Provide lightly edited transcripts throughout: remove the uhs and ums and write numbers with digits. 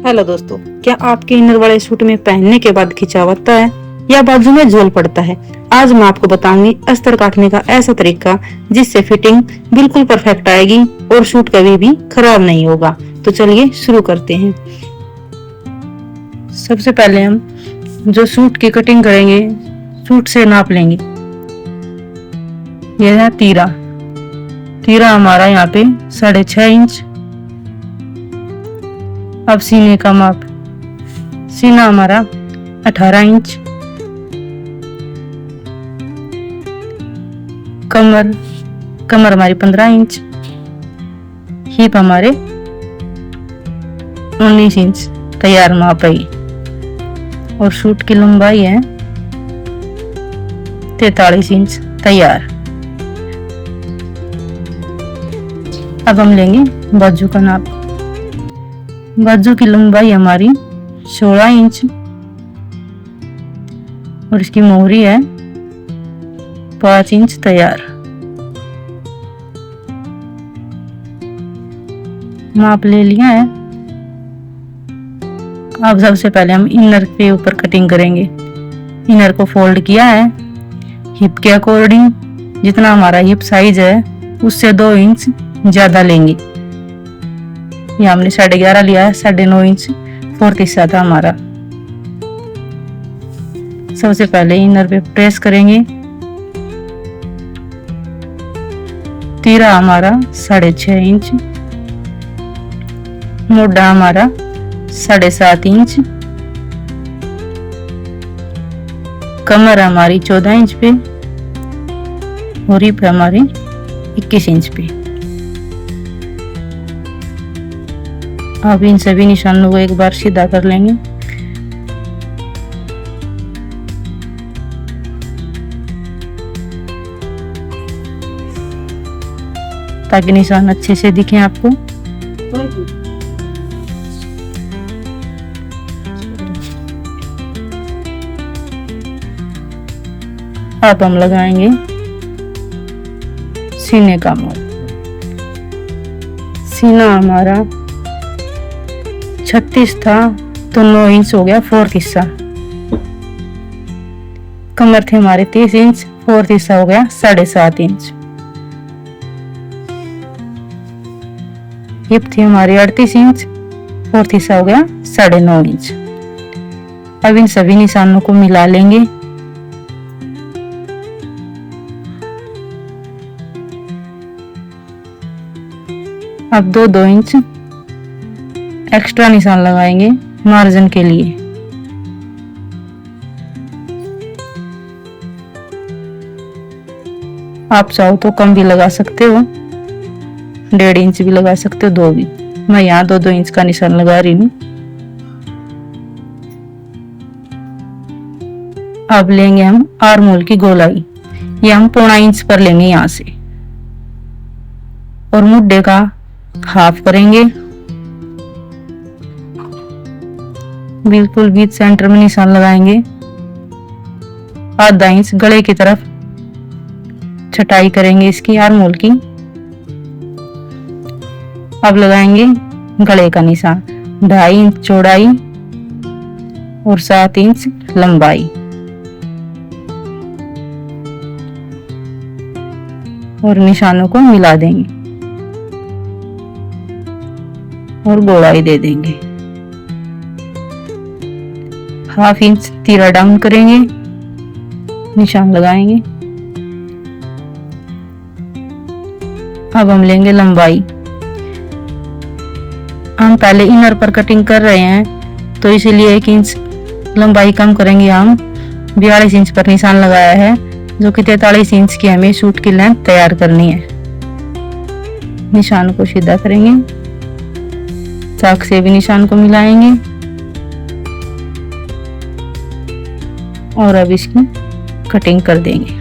Hello दोस्तों, क्या आपके इनर वाले सूट में पहनने के बाद खिंचावता है या बाजू में झोल पड़ता है? आज मैं आपको बताऊंगी अस्तर काटने का ऐसा तरीका जिससे फिटिंग बिल्कुल परफेक्ट आएगी और सूट कभी भी खराब नहीं होगा। तो चलिए शुरू करते हैं। सबसे पहले हम जो सूट की कटिंग करेंगे, सूट से नाप लेंगे। यह है तीरा हमारा यहाँ पे 6.5 इंच। अब सीने का माप, सीना हमारा 18 इंच। कमर हमारी 15 इंच। हिप हमारे 19 इंच तैयार माप है। और सूट की लंबाई है 43 इंच तैयार। अब हम लेंगे बाजू का नाप। बाजू की लंबाई हमारी 16 इंच और इसकी मोहरी है 5 इंच तैयार। माप ले लिया है। अब सबसे पहले हम इनर के ऊपर कटिंग करेंगे। इनर को फोल्ड किया है हिप के अकॉर्डिंग। जितना हमारा हिप साइज है उससे 2 इंच ज्यादा लेंगे। ये हमने 11.5 लिया है, 9.5 इंच 4 हिस्सा था हमारा। सबसे पहले इनर पे प्रेस करेंगे। तीरा हमारा 6.5 इंच। मोटा हमारा 7.5 इंच। कमर हमारी 14 इंच पे और हिप हमारी 21 इंच पे। अब इन सभी निशानों को एक बार सीधा कर लेंगे। ताकि निशान अच्छे से दिखें आपको। अब हम लगाएंगे सीने का माप। सीना हमारा 36 था तो 9 इंच हो गया 4 हिस्सा। कमर थे हमारे 30 इंच, 4 हिस्सा हो गया 7.5 इंच। हिप थी हमारी 38 इंच, 4 हिस्सा हो गया 9.5 इंच। अब इन सभी निशानों को मिला लेंगे। अब 2 इंच एक्स्ट्रा निशान लगाएंगे मार्जिन के लिए। आप चाहो तो कम भी लगा सकते हो, 1.5 इंच भी लगा सकते हो, 2 भी। मैं यहाँ 2 इंच का निशान लगा रही हूँ। अब लेंगे हम आर्म होल की गोलाई। ये हम 1.25 इंच पर लेंगे यहाँ से और मुड्ढे का हाफ करेंगे। बिल्कुल बीच सेंटर में निशान लगाएंगे। आधा इंच गले की तरफ छटाई करेंगे इसकी आर्म होल की। अब लगाएंगे गले का निशान। 2.5 इंच चौड़ाई और 7 इंच लंबाई। और निशानों को मिला देंगे और गोलाई दे देंगे। 1/2 इंच तीरा डाउन करेंगे, निशान लगाएंगे। अब हम लेंगे लंबाई। हम पहले इनर पर कटिंग कर रहे हैं तो इसीलिए 1 इंच लंबाई कम करेंगे। हम 42 इंच पर निशान लगाया है, जो कि 43 इंच की हमें सूट की लेंथ तैयार करनी है। निशान को सीधा करेंगे, चाक से भी निशान को मिलाएंगे और अब इसकी कटिंग कर देंगे।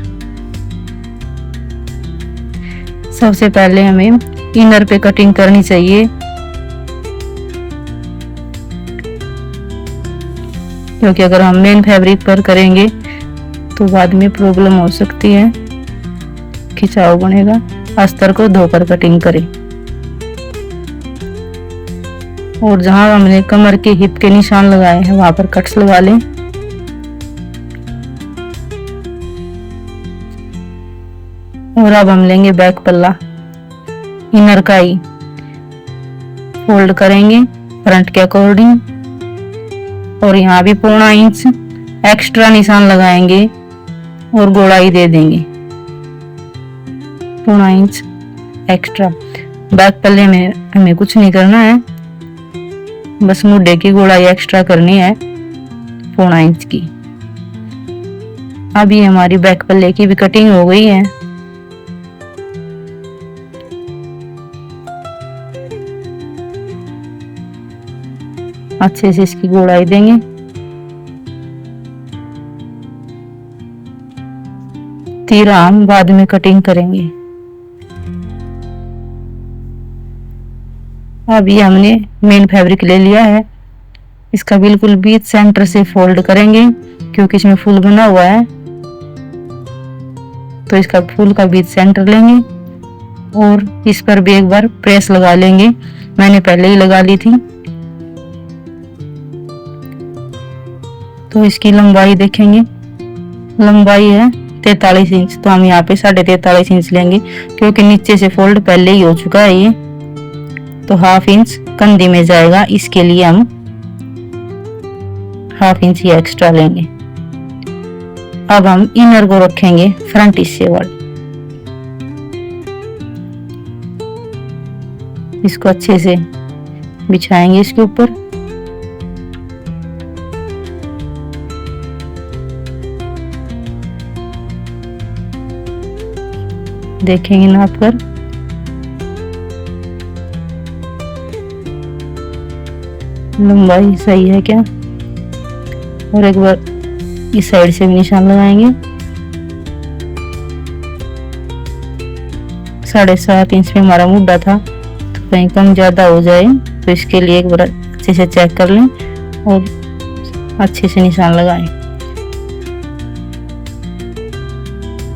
सबसे पहले हमें इनर पे कटिंग करनी चाहिए, क्योंकि अगर हम मेन फैब्रिक पर करेंगे तो बाद में प्रॉब्लम हो सकती है, खिंचाव बनेगा। अस्तर को धोकर कटिंग करें। और जहां हमने कमर के हिप के निशान लगाए हैं वहां पर कट्स लगा लें। और अब हम लेंगे बैक पल्ला, इनर का ही फोल्ड करेंगे फ्रंट के अकॉर्डिंग और यहाँ भी 0.25 इंच एक्स्ट्रा निशान लगाएंगे और गोलाई दे देंगे 0.25 इंच एक्स्ट्रा। बैक पल्ले में हमें कुछ नहीं करना है, बस मुड्ढे की गोलाई एक्स्ट्रा करनी है 0.25 इंच की। अभी हमारी बैक पल्ले की भी कटिंग हो गई है। अच्छे से इसकी गोलाई देंगे। तीरा हम बाद में कटिंग करेंगे। अभी हमने मेन फैब्रिक ले लिया है, इसका बिल्कुल बीच सेंटर से फोल्ड करेंगे क्योंकि इसमें फूल बना हुआ है, तो इसका फूल का बीच सेंटर लेंगे और इस पर भी एक बार प्रेस लगा लेंगे। मैंने पहले ही लगा ली थी। तो इसकी लंबाई देखेंगे, लंबाई है 43 इंच, तो हम यहाँ पे 43.5 इंच लेंगे क्योंकि नीचे से फोल्ड पहले ही हो चुका है ये, तो 1/2 इंच कंधे में जाएगा, इसके लिए हम 1/2 इंच ही एक्स्ट्रा लेंगे। अब हम इनर को रखेंगे फ्रंट हिस्से वाले, इसको अच्छे से बिछाएंगे इसके ऊपर। देखेंगे नाप कर, लंबाई सही है क्या, और एक बार इस साइड से भी निशान लगाएंगे। 7.5 इंच में हमारा मुड्ढा था, तो कहीं कम ज्यादा हो जाए तो इसके लिए एक बार अच्छे से चेक कर लें और अच्छे से निशान लगाएं।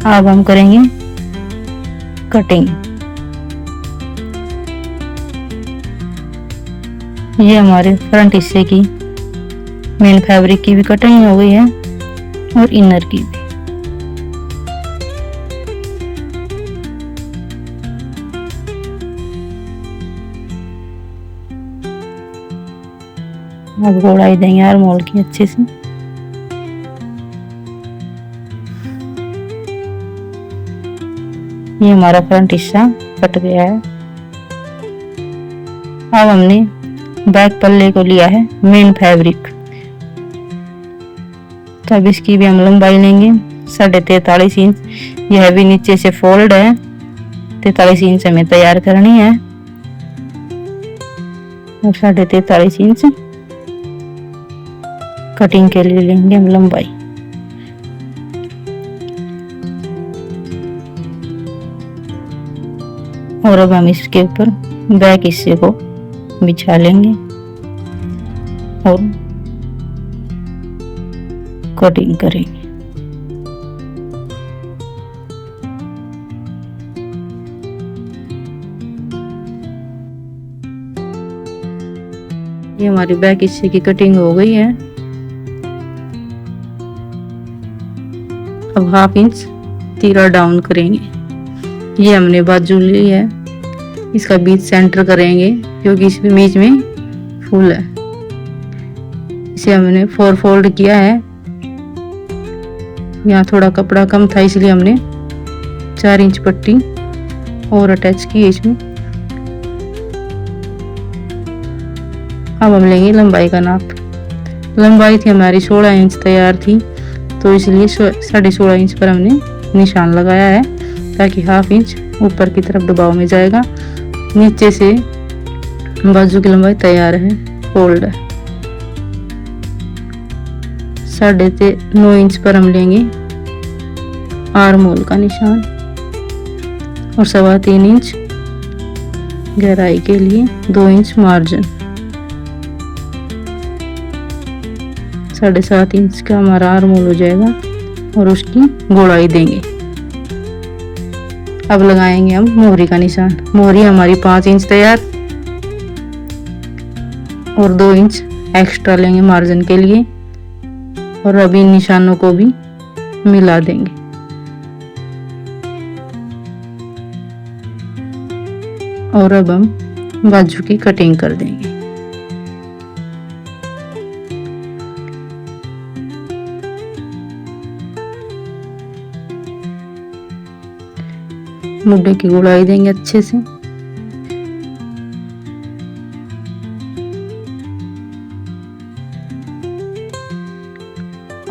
अब हम करेंगे कटिंग। ये हमारे फ्रंट हिस्से की मेन फैब्रिक की भी कटिंग हो गई है और इनर की भी। अब गोलाई देंगे यार मोल की अच्छे से। ये हमारा फ्रंट हिस्सा कट गया है। अब हमने बैक पल्ले को लिया है मेन फैब्रिक, तो अब इसकी भी हम लंबाई लेंगे 43.5 इंच। यह भी नीचे से फोल्ड है, 43 इंच हमें तैयार करनी है और 43.5 इंच कटिंग के लिए लेंगे हम लंबाई। और अब हम इसके ऊपर बैक हिस्से को बिछा लेंगे और कटिंग करेंगे। ये हमारी बैक हिस्से की कटिंग हो गई है। अब 1/2 इंच तीरा डाउन करेंगे। ये हमने बाजू ली है, इसका बीच सेंटर करेंगे क्योंकि इस बीच में फूल है। इसे हमने 4 फोल्ड किया है। यहाँ थोड़ा कपड़ा कम था इसलिए हमने 4 इंच पट्टी और अटैच की है इसमें। अब हम लेंगे लंबाई का नाप। लंबाई थी हमारी 16 इंच तैयार थी, तो इसलिए 16.5 इंच पर हमने निशान लगाया है ताकि 1/2 इंच ऊपर की तरफ दबाव में जाएगा। नीचे से बाजू की लंबाई तैयार है, फोल्ड है। 9.5 इंच पर हम लेंगे आर्म होल का निशान और 3.25 इंच गहराई के लिए 2 इंच मार्जिन। 7.5 इंच का हमारा आर्म होल हो जाएगा और उसकी गोलाई देंगे। अब लगाएंगे हम मोहरी का निशान। मोहरी हमारी 5 इंच तैयार। और 2 इंच एक्स्ट्रा लेंगे मार्जिन के लिए और अब इन निशानों को भी मिला देंगे। और अब हम बाजू की कटिंग कर देंगे। मुड्ढे की गुड़ाई देंगे अच्छे से।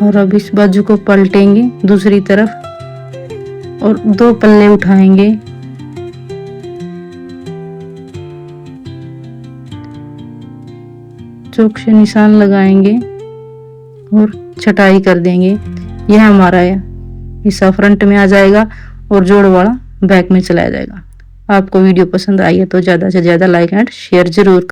और अब इस बाजू को पलटेंगे दूसरी तरफ और 2 पल्ले उठाएंगे। चौक से निशान लगाएंगे और छटाई कर देंगे। यह हमारा हिस्सा फ्रंट में आ जाएगा और जोड़ वाला बैक में चला जाएगा। आपको वीडियो पसंद आई है तो ज़्यादा से ज़्यादा लाइक एंड शेयर जरूर